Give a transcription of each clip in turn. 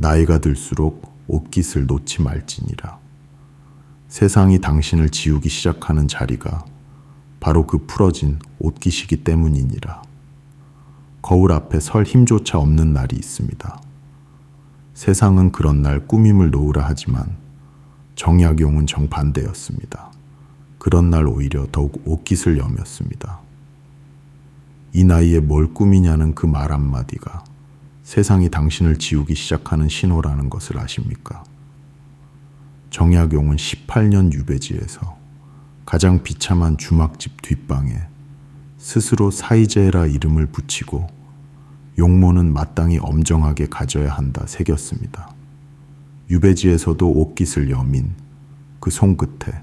나이가 들수록 옷깃을 놓지 말지니라. 세상이 당신을 지우기 시작하는 자리가 바로 그 풀어진 옷깃이기 때문이니라. 거울 앞에 설 힘조차 없는 날이 있습니다. 세상은 그런 날 꾸밈을 놓으라 하지만 정약용은 정반대였습니다. 그런 날 오히려 더욱 옷깃을 여몄습니다. 이 나이에 뭘 꾸미냐는 그 말 한마디가 세상이 당신을 지우기 시작하는 신호라는 것을 아십니까? 정약용은 18년 유배지에서 가장 비참한 주막집 뒷방에 스스로 사이제라 이름을 붙이고 용모는 마땅히 엄정하게 가져야 한다 새겼습니다. 유배지에서도 옷깃을 여민 그 손끝에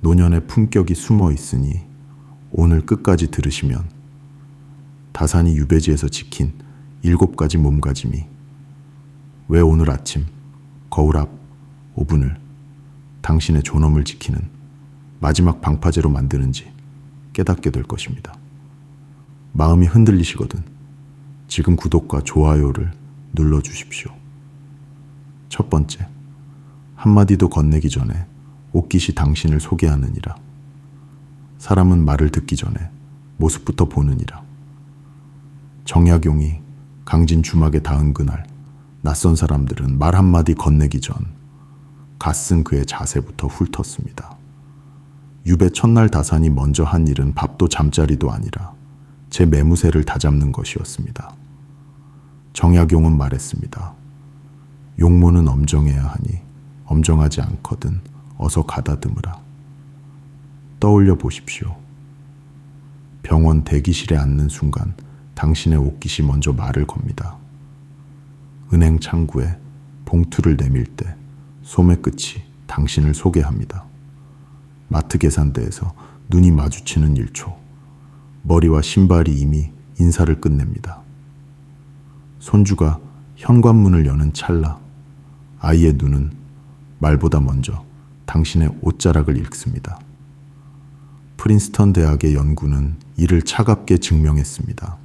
노년의 품격이 숨어 있으니 오늘 끝까지 들으시면 다산이 유배지에서 지킨 7가지 몸가짐이 왜 오늘 아침 거울 앞 5분을 당신의 존엄을 지키는 마지막 방파제로 만드는지 깨닫게 될 것입니다. 마음이 흔들리시거든 지금 구독과 좋아요를 눌러주십시오. 첫 번째, 한마디도 건네기 전에 옷깃이 당신을 소개하느니라. 사람은 말을 듣기 전에 모습부터 보느니라. 정약용이 강진 주막에 닿은 그날 낯선 사람들은 말 한마디 건네기 전 갓쓴 그의 자세부터 훑었습니다. 유배 첫날 다산이 먼저 한 일은 밥도 잠자리도 아니라 제 매무새를 다잡는 것이었습니다. 정약용은 말했습니다. 용모는 엄정해야 하니 엄정하지 않거든 어서 가다듬으라. 떠올려 보십시오. 병원 대기실에 앉는 순간 당신의 옷깃이 먼저 말을 겁니다. 은행 창구에 봉투를 내밀 때 소매 끝이 당신을 소개합니다. 마트 계산대에서 눈이 마주치는 1초, 머리와 신발이 이미 인사를 끝냅니다. 손주가 현관문을 여는 찰나, 아이의 눈은 말보다 먼저 당신의 옷자락을 읽습니다. 프린스턴 대학의 연구는 이를 차갑게 증명했습니다.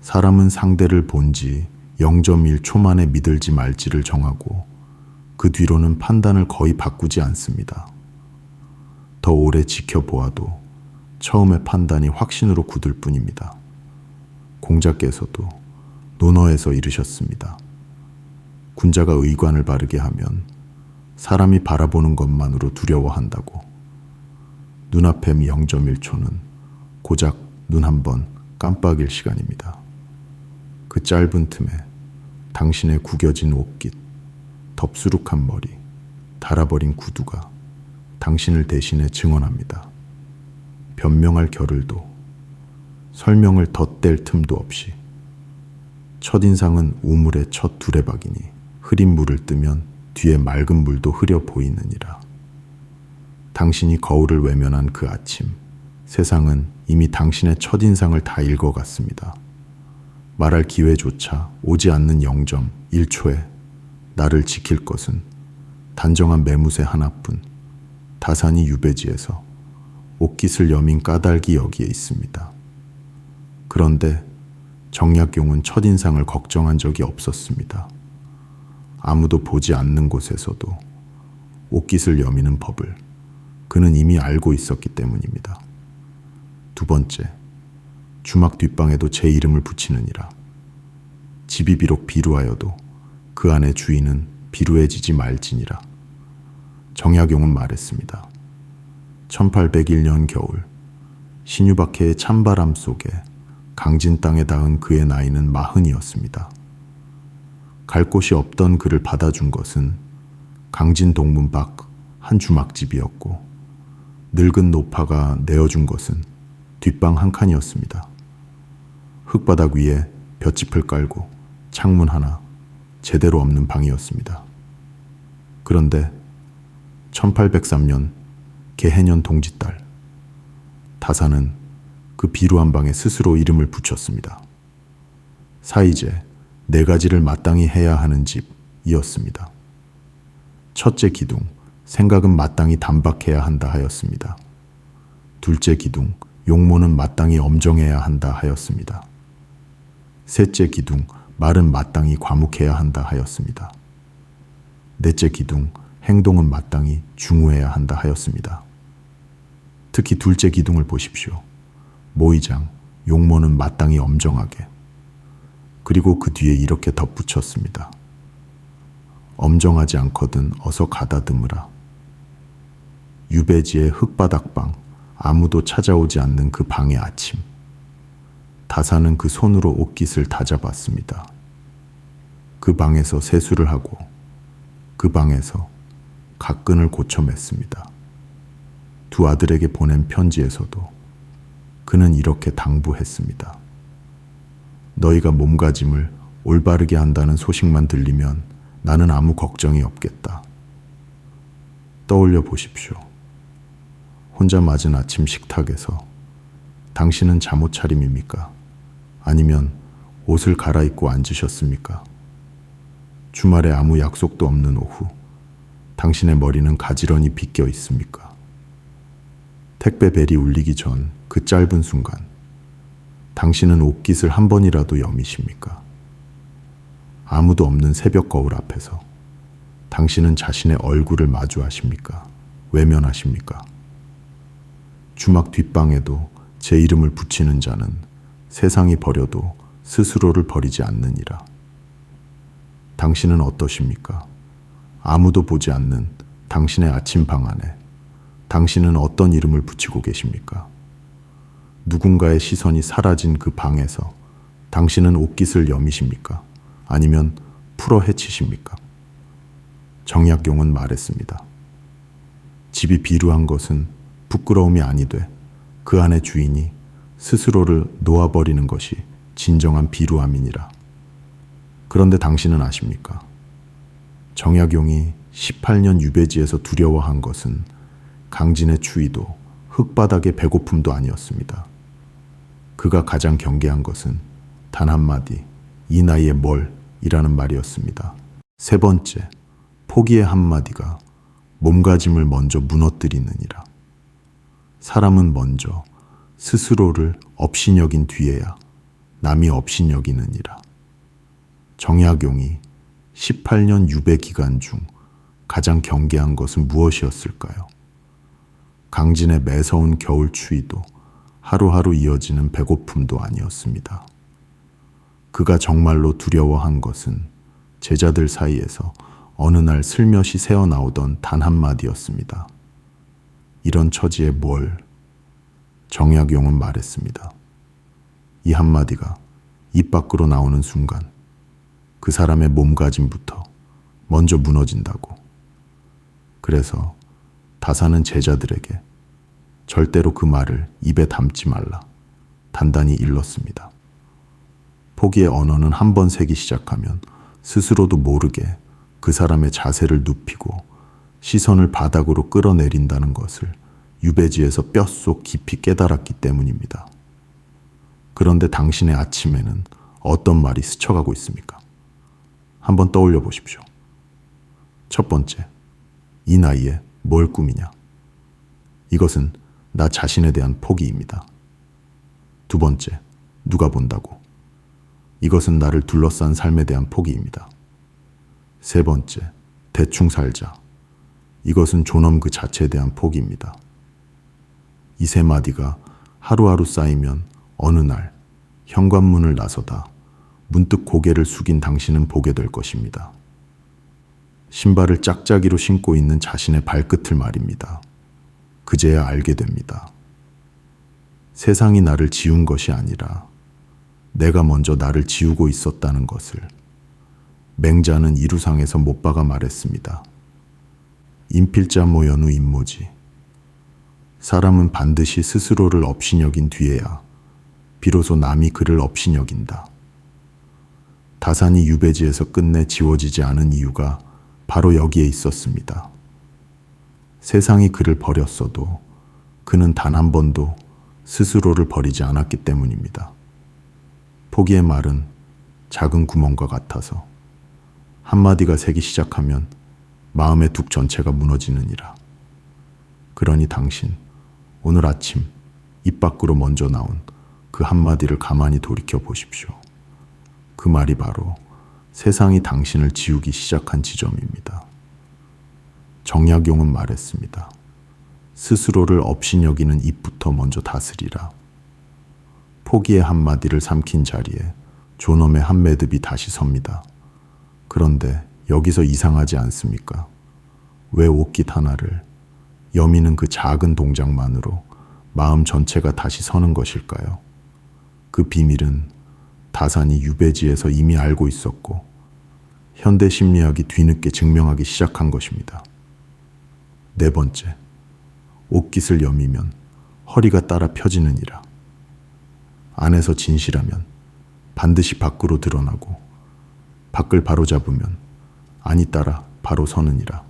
사람은 상대를 본 지 0.1초 만에 믿을지 말지를 정하고 그 뒤로는 판단을 거의 바꾸지 않습니다. 더 오래 지켜보아도 처음의 판단이 확신으로 굳을 뿐입니다. 공자께서도 논어에서 이르셨습니다. 군자가 의관을 바르게 하면 사람이 바라보는 것만으로 두려워한다고. 눈앞의 0.1초는 고작 눈 한 번 깜빡일 시간입니다. 그 짧은 틈에 당신의 구겨진 옷깃, 덥수룩한 머리, 닳아버린 구두가 당신을 대신해 증언합니다. 변명할 겨를도 설명을 덧댈 틈도 없이. 첫인상은 우물의 첫 두레박이니 흐린 물을 뜨면 뒤에 맑은 물도 흐려 보이느니라. 당신이 거울을 외면한 그 아침, 세상은 이미 당신의 첫인상을 다 읽어갔습니다. 말할 기회조차 오지 않는 0.1초에 나를 지킬 것은 단정한 매무새 하나뿐, 다산이 유배지에서 옷깃을 여민 까닭이 여기에 있습니다. 그런데 정약용은 첫인상을 걱정한 적이 없었습니다. 아무도 보지 않는 곳에서도 옷깃을 여미는 법을 그는 이미 알고 있었기 때문입니다. 두 번째, 주막 뒷방에도 제 이름을 붙이느니라. 집이 비록 비루하여도 그 안의 주인은 비루해지지 말지니라. 정약용은 말했습니다. 1801년 겨울 신유박해의 찬바람 속에 강진 땅에 닿은 그의 나이는 40이었습니다. 갈 곳이 없던 그를 받아준 것은 강진 동문 밖 한 주막집이었고 늙은 노파가 내어준 것은 뒷방 한 칸이었습니다. 흙바닥 위에 볏짚을 깔고 창문 하나 제대로 없는 방이었습니다. 그런데 1803년 개해년 동짓달 다산은 그 비루한 방에 스스로 이름을 붙였습니다. 사이제 4가지를 마땅히 해야 하는 집이었습니다. 첫째 기둥, 생각은 마땅히 단박해야 한다 하였습니다. 둘째 기둥, 용모는 마땅히 엄정해야 한다 하였습니다. 셋째 기둥, 말은 마땅히 과묵해야 한다 하였습니다. 넷째 기둥, 행동은 마땅히 중후해야 한다 하였습니다. 특히 둘째 기둥을 보십시오. 모의장, 용모는 마땅히 엄정하게. 그리고 그 뒤에 이렇게 덧붙였습니다. 엄정하지 않거든 어서 가다듬으라. 유배지의 흙바닥방, 아무도 찾아오지 않는 그 방의 아침. 다사는 그 손으로 옷깃을 다잡았습니다. 그 방에서 세수를 하고 그 방에서 각근을 고쳐 맸습니다. 두 아들에게 보낸 편지에서도 그는 이렇게 당부했습니다. 너희가 몸가짐을 올바르게 한다는 소식만 들리면 나는 아무 걱정이 없겠다. 떠올려 보십시오. 혼자 맞은 아침 식탁에서 당신은 잠옷 차림입니까? 아니면 옷을 갈아입고 앉으셨습니까? 주말에 아무 약속도 없는 오후, 당신의 머리는 가지런히 빗겨 있습니까? 택배 벨이 울리기 전 그 짧은 순간, 당신은 옷깃을 한 번이라도 여미십니까? 아무도 없는 새벽 거울 앞에서 당신은 자신의 얼굴을 마주하십니까? 외면하십니까? 주막 뒷방에도 제 이름을 붙이는 자는 세상이 버려도 스스로를 버리지 않느니라. 당신은 어떠십니까? 아무도 보지 않는 당신의 아침방 안에 당신은 어떤 이름을 붙이고 계십니까? 누군가의 시선이 사라진 그 방에서 당신은 옷깃을 여미십니까? 아니면 풀어 헤치십니까? 정약용은 말했습니다. 집이 비루한 것은 부끄러움이 아니되 그 안의 주인이 스스로를 놓아버리는 것이 진정한 비루함이니라. 그런데 당신은 아십니까? 정약용이 18년 유배지에서 두려워한 것은 강진의 추위도 흙바닥의 배고픔도 아니었습니다. 그가 가장 경계한 것은 단 한마디, 이 나이에 뭘? 이라는 말이었습니다. 세 번째, 포기의 한마디가 몸가짐을 먼저 무너뜨리느니라. 사람은 먼저 스스로를 업신여긴 뒤에야 남이 업신여기느니라. 정약용이 18년 유배 기간 중 가장 경계한 것은 무엇이었을까요? 강진의 매서운 겨울 추위도 하루하루 이어지는 배고픔도 아니었습니다. 그가 정말로 두려워한 것은 제자들 사이에서 어느 날 슬며시 새어나오던 단 한마디였습니다. 이런 처지에 뭘? 정약용은 말했습니다. 이 한마디가 입 밖으로 나오는 순간 그 사람의 몸가짐부터 먼저 무너진다고. 그래서 다사는 제자들에게 절대로 그 말을 입에 담지 말라 단단히 일렀습니다. 포기의 언어는 한 번 새기 시작하면 스스로도 모르게 그 사람의 자세를 눕히고 시선을 바닥으로 끌어내린다는 것을 유배지에서 뼛속 깊이 깨달았기 때문입니다. 그런데 당신의 아침에는 어떤 말이 스쳐가고 있습니까? 한번 떠올려 보십시오. 첫 번째, 이 나이에 뭘 꿈이냐? 이것은 나 자신에 대한 포기입니다. 두 번째, 누가 본다고? 이것은 나를 둘러싼 삶에 대한 포기입니다. 세 번째, 대충 살자. 이것은 존엄 그 자체에 대한 포기입니다. 이 세 마디가 하루하루 쌓이면 어느 날 현관문을 나서다 문득 고개를 숙인 당신은 보게 될 것입니다. 신발을 짝짝이로 신고 있는 자신의 발끝을 말입니다. 그제야 알게 됩니다. 세상이 나를 지운 것이 아니라 내가 먼저 나를 지우고 있었다는 것을. 맹자는 이루상에서 못 박아 말했습니다. 인필자 모연우 인모지. 사람은 반드시 스스로를 업신여긴 뒤에야 비로소 남이 그를 업신여긴다. 다산이 유배지에서 끝내 지워지지 않은 이유가 바로 여기에 있었습니다. 세상이 그를 버렸어도 그는 단 한 번도 스스로를 버리지 않았기 때문입니다. 포기의 말은 작은 구멍과 같아서 한마디가 새기 시작하면 마음의 둑 전체가 무너지느니라. 그러니 당신, 오늘 아침 입 밖으로 먼저 나온 그 한마디를 가만히 돌이켜 보십시오. 그 말이 바로 세상이 당신을 지우기 시작한 지점입니다. 정약용은 말했습니다. 스스로를 업신여기는 입부터 먼저 다스리라. 포기의 한마디를 삼킨 자리에 존엄의 한 매듭이 다시 섭니다. 그런데 여기서 이상하지 않습니까? 왜 옷깃 하나를, 여미는 그 작은 동작만으로 마음 전체가 다시 서는 것일까요? 그 비밀은 다산이 유배지에서 이미 알고 있었고 현대 심리학이 뒤늦게 증명하기 시작한 것입니다. 네 번째, 옷깃을 여미면 허리가 따라 펴지느니라. 안에서 진실하면 반드시 밖으로 드러나고 밖을 바로잡으면 안이 따라 바로 서느니라.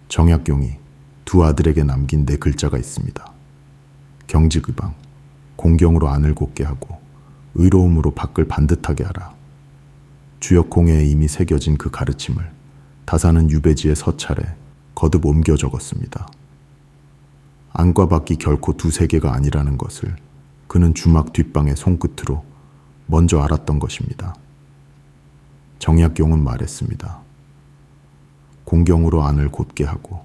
정약용이 두 아들에게 남긴 네 글자가 있습니다. 경직의방, 공경으로 안을 곧게 하고 의로움으로 밖을 반듯하게 하라. 주역 공예에 이미 새겨진 그 가르침을 다산은 유배지에 서찰해 거듭 옮겨 적었습니다. 안과 밖이 결코 두 세계가 아니라는 것을 그는 주막 뒷방의 손끝으로 먼저 알았던 것입니다. 정약용은 말했습니다. 공경으로 안을 곧게 하고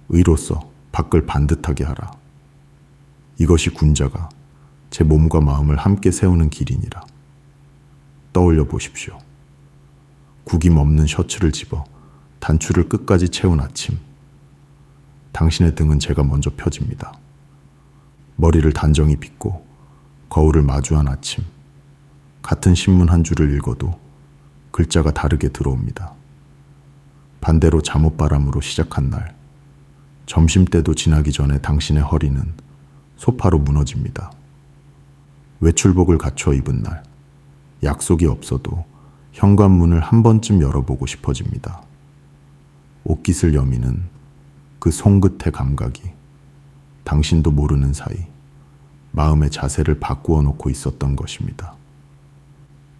의로써 밖을 반듯하게 하라. 이것이 군자가 제 몸과 마음을 함께 세우는 길이니라. 떠올려 보십시오. 구김 없는 셔츠를 집어 단추를 끝까지 채운 아침. 당신의 등은 제가 먼저 펴집니다. 머리를 단정히 빗고 거울을 마주한 아침. 같은 신문 한 줄을 읽어도 글자가 다르게 들어옵니다. 반대로 잠옷바람으로 시작한 날. 점심때도 지나기 전에 당신의 허리는 소파로 무너집니다. 외출복을 갖춰 입은 날. 약속이 없어도 현관문을 한 번쯤 열어보고 싶어집니다. 옷깃을 여미는 그 손끝의 감각이 당신도 모르는 사이 마음의 자세를 바꾸어 놓고 있었던 것입니다.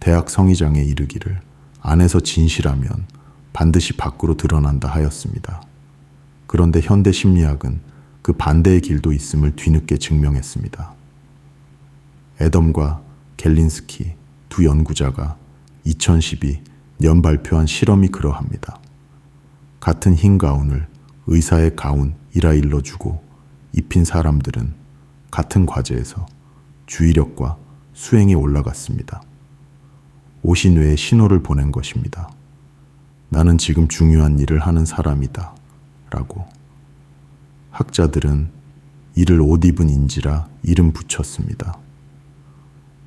대학 성의장에 이르기를 안에서 진실하면 반드시 밖으로 드러난다 하였습니다. 그런데 현대 심리학은 그 반대의 길도 있음을 뒤늦게 증명했습니다. 애덤과 갤린스키 두 연구자가 2012년 발표한 실험이 그러합니다. 같은 흰 가운을 의사의 가운이라 일러주고 입힌 사람들은 같은 과제에서 주의력과 수행이 올라갔습니다. 옷이 뇌에 신호를 보낸 것입니다. 나는 지금 중요한 일을 하는 사람이다 라고. 학자들은 이를 옷 입은 인지라 이름 붙였습니다.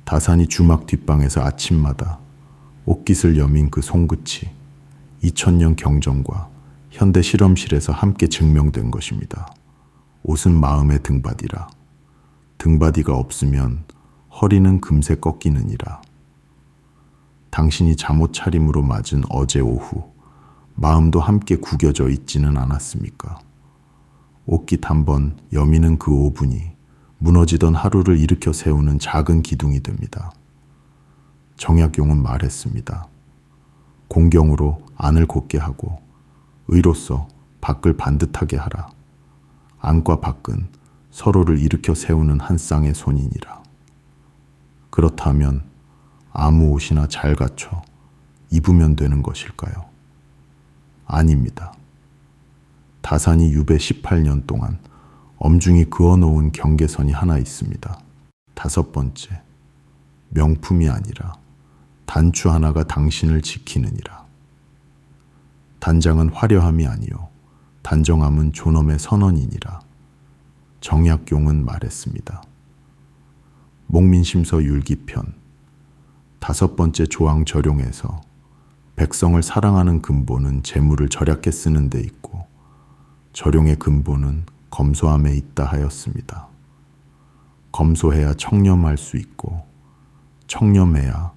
다산이 주막 뒷방에서 아침마다 옷깃을 여민 그 손끝이 2000년 경전과 현대 실험실에서 함께 증명된 것입니다. 옷은 마음의 등받이라. 등받이가 없으면 허리는 금세 꺾이느니라. 당신이 잠옷 차림으로 맞은 어제 오후, 마음도 함께 구겨져 있지는 않았습니까? 옷깃 한번 여미는 그 5분이 무너지던 하루를 일으켜 세우는 작은 기둥이 됩니다. 정약용은 말했습니다. 공경으로 안을 곧게 하고 의로써 밖을 반듯하게 하라. 안과 밖은 서로를 일으켜 세우는 한 쌍의 손이니라. 그렇다면 아무 옷이나 잘 갖춰 입으면 되는 것일까요? 아닙니다. 다산이 유배 18년 동안 엄중히 그어놓은 경계선이 하나 있습니다. 다섯 번째, 명품이 아니라 단추 하나가 당신을 지키느니라. 단장은 화려함이 아니요 단정함은 존엄의 선언이니라. 정약용은 말했습니다. 목민심서 율기편 다섯 번째 조항 절용에서 백성을 사랑하는 근본은 재물을 절약해 쓰는 데 있고 절용의 근본은 검소함에 있다 하였습니다. 검소해야 청렴할 수 있고 청렴해야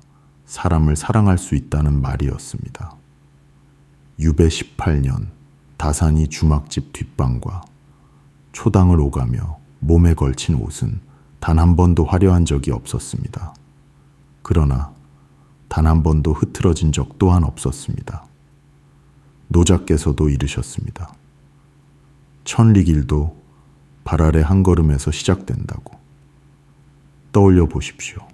사람을 사랑할 수 있다는 말이었습니다. 유배 18년 다산이 주막집 뒷방과 초당을 오가며 몸에 걸친 옷은 단 한 번도 화려한 적이 없었습니다. 그러나 단 한 번도 흐트러진 적 또한 없었습니다. 노자께서도 이르셨습니다. 천리길도 발 아래 한 걸음에서 시작된다고. 떠올려 보십시오.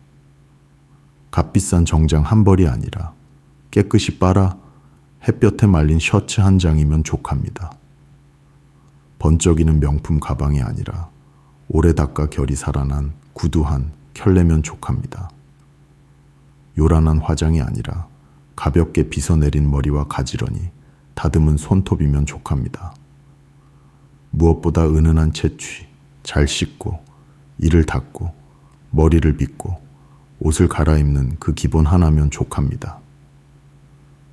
값비싼 정장 한 벌이 아니라 깨끗이 빨아 햇볕에 말린 셔츠 한 장이면 족합니다. 번쩍이는 명품 가방이 아니라 오래 닦아 결이 살아난 구두 한 켤레면 족합니다. 요란한 화장이 아니라 가볍게 빗어내린 머리와 가지런히 다듬은 손톱이면 족합니다. 무엇보다 은은한 채취, 잘 씻고 이를 닦고 머리를 빗고 옷을 갈아입는 그 기본 하나면 족합니다.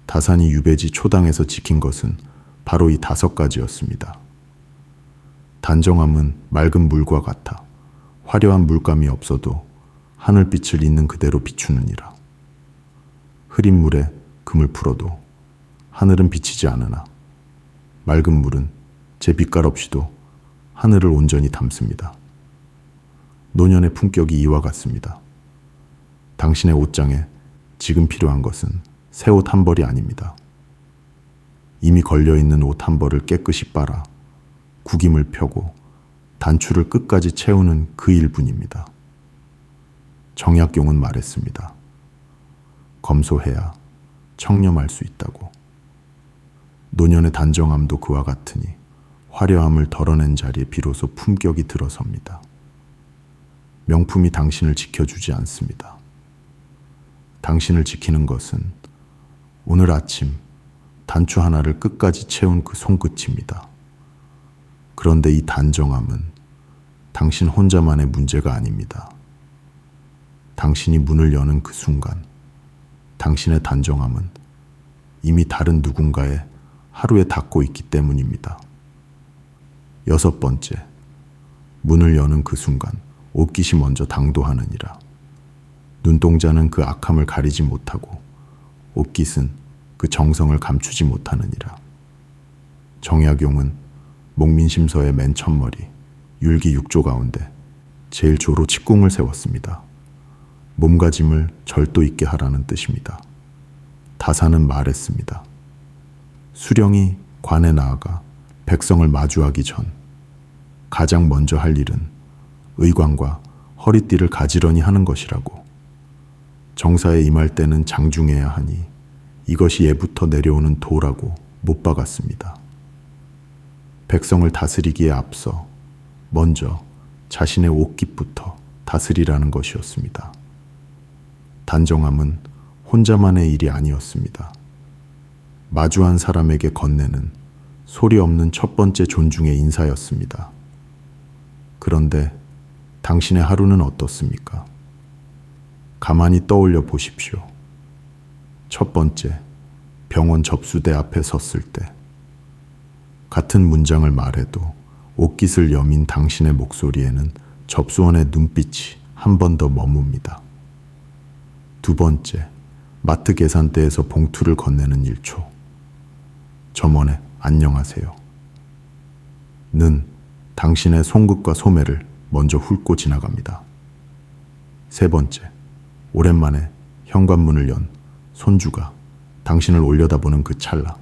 다산이 유배지 초당에서 지킨 것은 바로 이 5가지였습니다. 단정함은 맑은 물과 같아 화려한 물감이 없어도 하늘빛을 있는 그대로 비추느니라. 흐린 물에 금을 풀어도 하늘은 비치지 않으나 맑은 물은 제 빛깔 없이도 하늘을 온전히 담습니다. 노년의 품격이 이와 같습니다. 당신의 옷장에 지금 필요한 것은 새 옷 한 벌이 아닙니다. 이미 걸려있는 옷 한 벌을 깨끗이 빨아 구김을 펴고 단추를 끝까지 채우는 그 일뿐입니다. 정약용은 말했습니다. 검소해야 청렴할 수 있다고. 노년의 단정함도 그와 같으니 화려함을 덜어낸 자리에 비로소 품격이 들어섭니다. 명품이 당신을 지켜주지 않습니다. 당신을 지키는 것은 오늘 아침 단추 하나를 끝까지 채운 그 손끝입니다. 그런데 이 단정함은 당신 혼자만의 문제가 아닙니다. 당신이 문을 여는 그 순간, 당신의 단정함은 이미 다른 누군가의 하루에 닿고 있기 때문입니다. 6번째, 문을 여는 그 순간 옷깃이 먼저 당도하느니라. 눈동자는 그 악함을 가리지 못하고 옷깃은 그 정성을 감추지 못하느니라. 정약용은 목민심서의 맨 첫머리 율기 6조 가운데 제일 조로 칙궁을 세웠습니다. 몸가짐을 절도 있게 하라는 뜻입니다. 다산은 말했습니다. 수령이 관에 나아가 백성을 마주하기 전 가장 먼저 할 일은 의관과 허리띠를 가지런히 하는 것이라고. 정사에 임할 때는 장중해야 하니 이것이 예부터 내려오는 도라고 못 박았습니다. 백성을 다스리기에 앞서 먼저 자신의 옷깃부터 다스리라는 것이었습니다. 단정함은 혼자만의 일이 아니었습니다. 마주한 사람에게 건네는 소리 없는 첫 번째 존중의 인사였습니다. 그런데 당신의 하루는 어떻습니까? 가만히 떠올려 보십시오. 첫 번째, 병원 접수대 앞에 섰을 때 같은 문장을 말해도 옷깃을 여민 당신의 목소리에는 접수원의 눈빛이 한 번 더 머뭅니다. 두 번째, 마트 계산대에서 봉투를 건네는 1초. 점원의 안녕하세요. 는 당신의 손끝과 소매를 먼저 훑고 지나갑니다. 세 번째, 오랜만에 현관문을 연 손주가 당신을 올려다보는 그 찰나.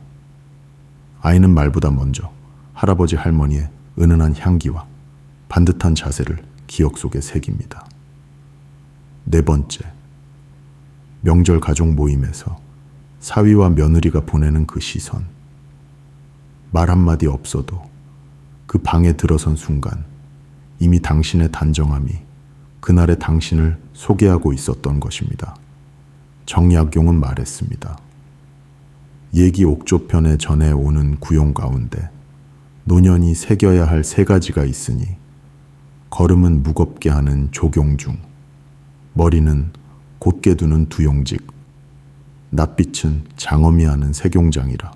아이는 말보다 먼저 할아버지 할머니의 은은한 향기와 반듯한 자세를 기억 속에 새깁니다. 네 번째, 명절 가족 모임에서 사위와 며느리가 보내는 그 시선. 말 한마디 없어도 그 방에 들어선 순간 이미 당신의 단정함이 그날의 당신을 소개하고 있었던 것입니다. 정약용은 말했습니다. 얘기 옥조편에 전해오는 구용 가운데 노년이 새겨야 할 3가지가 있으니 걸음은 무겁게 하는 조경중, 머리는 곧게 두는 두용직, 낯빛은 장엄히 하는 세경장이라.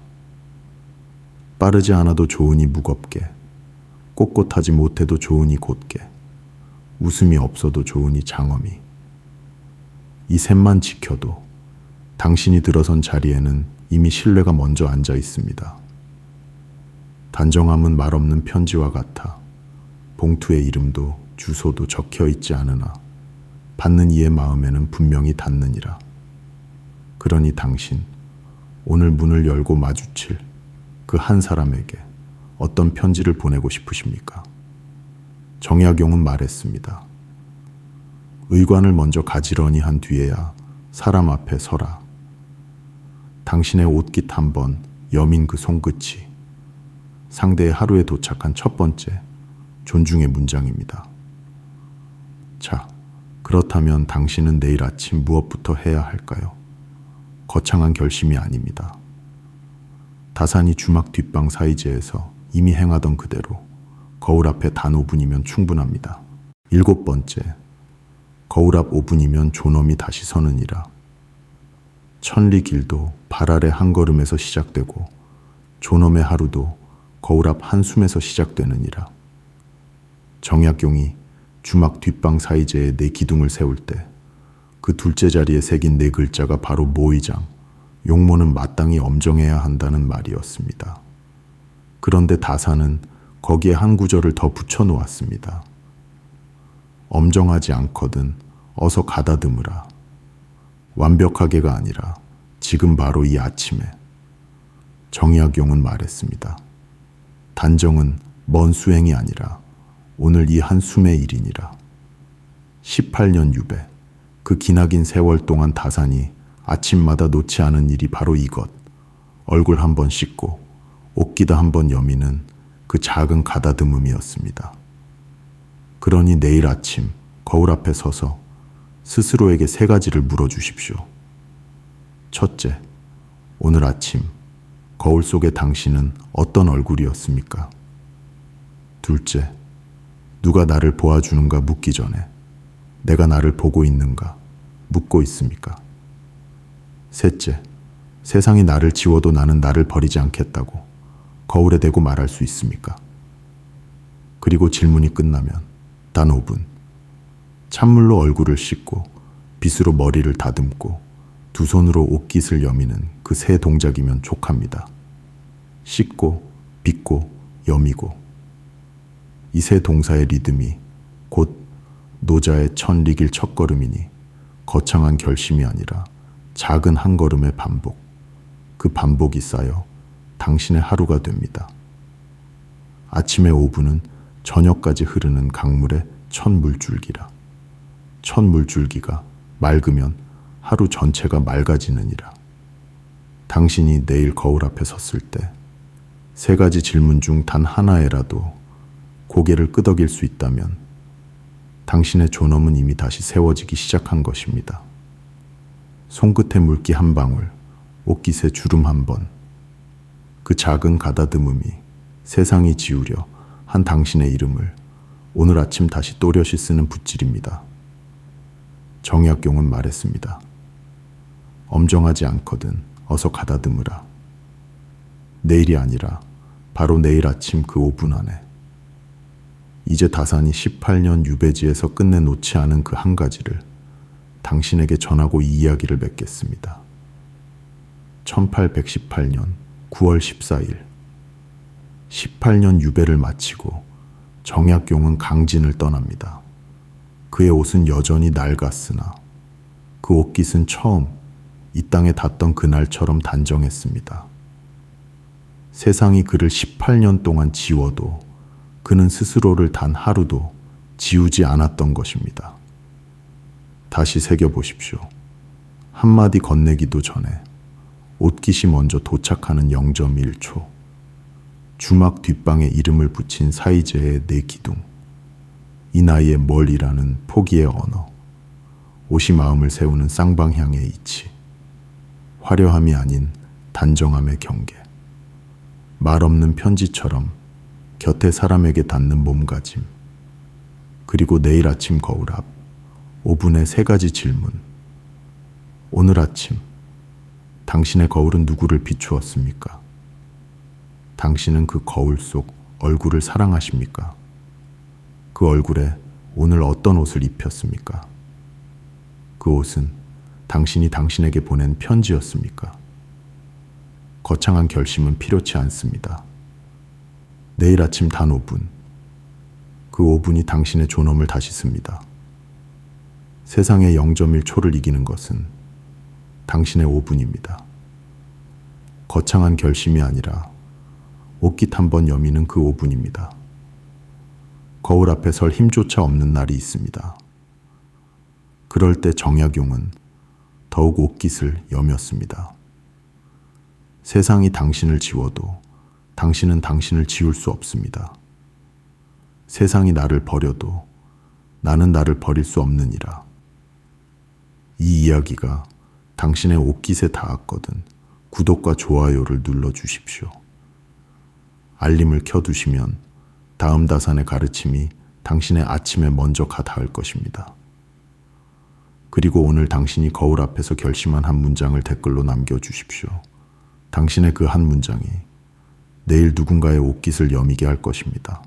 빠르지 않아도 좋으니 무겁게, 꼿꼿하지 못해도 좋으니 곧게, 웃음이 없어도 좋으니 장엄히. 이 셋만 지켜도 당신이 들어선 자리에는 이미 신뢰가 먼저 앉아 있습니다. 단정함은 말없는 편지와 같아 봉투에 이름도 주소도 적혀 있지 않으나 받는 이의 마음에는 분명히 닿느니라. 그러니 당신, 오늘 문을 열고 마주칠 그 한 사람에게 어떤 편지를 보내고 싶으십니까? 정약용은 말했습니다. 의관을 먼저 가지런히 한 뒤에야 사람 앞에 서라. 당신의 옷깃 한 번 여민 그 손끝이 상대의 하루에 도착한 첫 번째 존중의 문장입니다. 자, 그렇다면 당신은 내일 아침 무엇부터 해야 할까요? 거창한 결심이 아닙니다. 다산이 주막 뒷방 사이즈에서 이미 행하던 그대로 거울 앞에 단 5분이면 충분합니다. 7번째, 거울 앞 5분이면 존엄이 다시 서느니라. 천리 길도 발 아래 한 걸음에서 시작되고 존엄의 하루도 거울 앞 한숨에서 시작되느니라. 정약용이 주막 뒷방 사이즈에 네 기둥을 세울 때 그 둘째 자리에 새긴 네 글자가 바로 모의장, 용모는 마땅히 엄정해야 한다는 말이었습니다. 그런데 다산은 거기에 한 구절을 더 붙여놓았습니다. 엄정하지 않거든 어서 가다듬으라. 완벽하게가 아니라 지금 바로 이 아침에. 정약용은 말했습니다. 단정은 먼 수행이 아니라 오늘 이 한숨의 일이니라. 18년 유배, 그 기나긴 세월 동안 다산이 아침마다 놓지 않은 일이 바로 이것. 얼굴 한번 씻고 옷기다 한번 여미는 그 작은 가다듬음이었습니다. 그러니 내일 아침 거울 앞에 서서 스스로에게 3가지를 물어주십시오. 첫째, 오늘 아침 거울 속의 당신은 어떤 얼굴이었습니까? 둘째, 누가 나를 보아주는가 묻기 전에 내가 나를 보고 있는가 묻고 있습니까? 셋째, 세상이 나를 지워도 나는 나를 버리지 않겠다고 거울에 대고 말할 수 있습니까? 그리고 질문이 끝나면 단 5분, 찬물로 얼굴을 씻고 빗으로 머리를 다듬고 두 손으로 옷깃을 여미는 그 세 동작이면 족합니다. 씻고, 빗고, 여미고. 이 세 동사의 리듬이 곧 노자의 천 리길 첫걸음이니 거창한 결심이 아니라 작은 한 걸음의 반복. 그 반복이 쌓여 당신의 하루가 됩니다. 아침의 5분은 저녁까지 흐르는 강물의 첫 물줄기라. 첫 물줄기가 맑으면 하루 전체가 맑아지느니라. 당신이 내일 거울 앞에 섰을 때 3가지 질문 중 단 하나에라도 고개를 끄덕일 수 있다면 당신의 존엄은 이미 다시 세워지기 시작한 것입니다. 손끝에 물기 한 방울, 옷깃에 주름 한 번, 그 작은 가다듬음이 세상이 지우려 한 당신의 이름을 오늘 아침 다시 또렷이 쓰는 붓질입니다. 정약용은 말했습니다. 엄정하지 않거든 어서 가다듬으라. 내일이 아니라 바로 내일 아침 그 5분 안에. 이제 다산이 18년 유배지에서 끝내놓지 않은 그 한 가지를 당신에게 전하고 이 이야기를 맺겠습니다. 1818년 9월 14일 18년 유배를 마치고 정약용은 강진을 떠납니다. 그의 옷은 여전히 낡았으나 그 옷깃은 처음 이 땅에 닿던 그날처럼 단정했습니다. 세상이 그를 18년 동안 지워도 그는 스스로를 단 하루도 지우지 않았던 것입니다. 다시 새겨보십시오. 한마디 건네기도 전에 옷깃이 먼저 도착하는 0.1초. 주막 뒷방에 이름을 붙인 사이제의 네 기둥. 이 나이에 뭘 이라는 포기의 언어. 옷이 마음을 세우는 쌍방향의 이치. 화려함이 아닌 단정함의 경계. 말 없는 편지처럼 곁에 사람에게 닿는 몸가짐. 그리고 내일 아침 거울 앞 5분의 3가지 질문. 오늘 아침 당신의 거울은 누구를 비추었습니까? 당신은 그 거울 속 얼굴을 사랑하십니까? 그 얼굴에 오늘 어떤 옷을 입혔습니까? 그 옷은 당신이 당신에게 보낸 편지였습니까? 거창한 결심은 필요치 않습니다. 내일 아침 단 5분. 그 5분이 당신의 존엄을 다시 씁니다. 세상의 0.1초를 이기는 것은 당신의 5분입니다. 거창한 결심이 아니라 옷깃 한번 여미는 그 5분입니다. 거울 앞에 설 힘조차 없는 날이 있습니다. 그럴 때 정약용은 더욱 옷깃을 여몄습니다. 세상이 당신을 지워도 당신은 당신을 지울 수 없습니다. 세상이 나를 버려도 나는 나를 버릴 수 없느니라. 이 이야기가 당신의 옷깃에 닿았거든 구독과 좋아요를 눌러주십시오. 알림을 켜두시면 다음 다산의 가르침이 당신의 아침에 먼저 닿을 것입니다. 그리고 오늘 당신이 거울 앞에서 결심한 한 문장을 댓글로 남겨주십시오. 당신의 그 한 문장이 내일 누군가의 옷깃을 여미게 할 것입니다.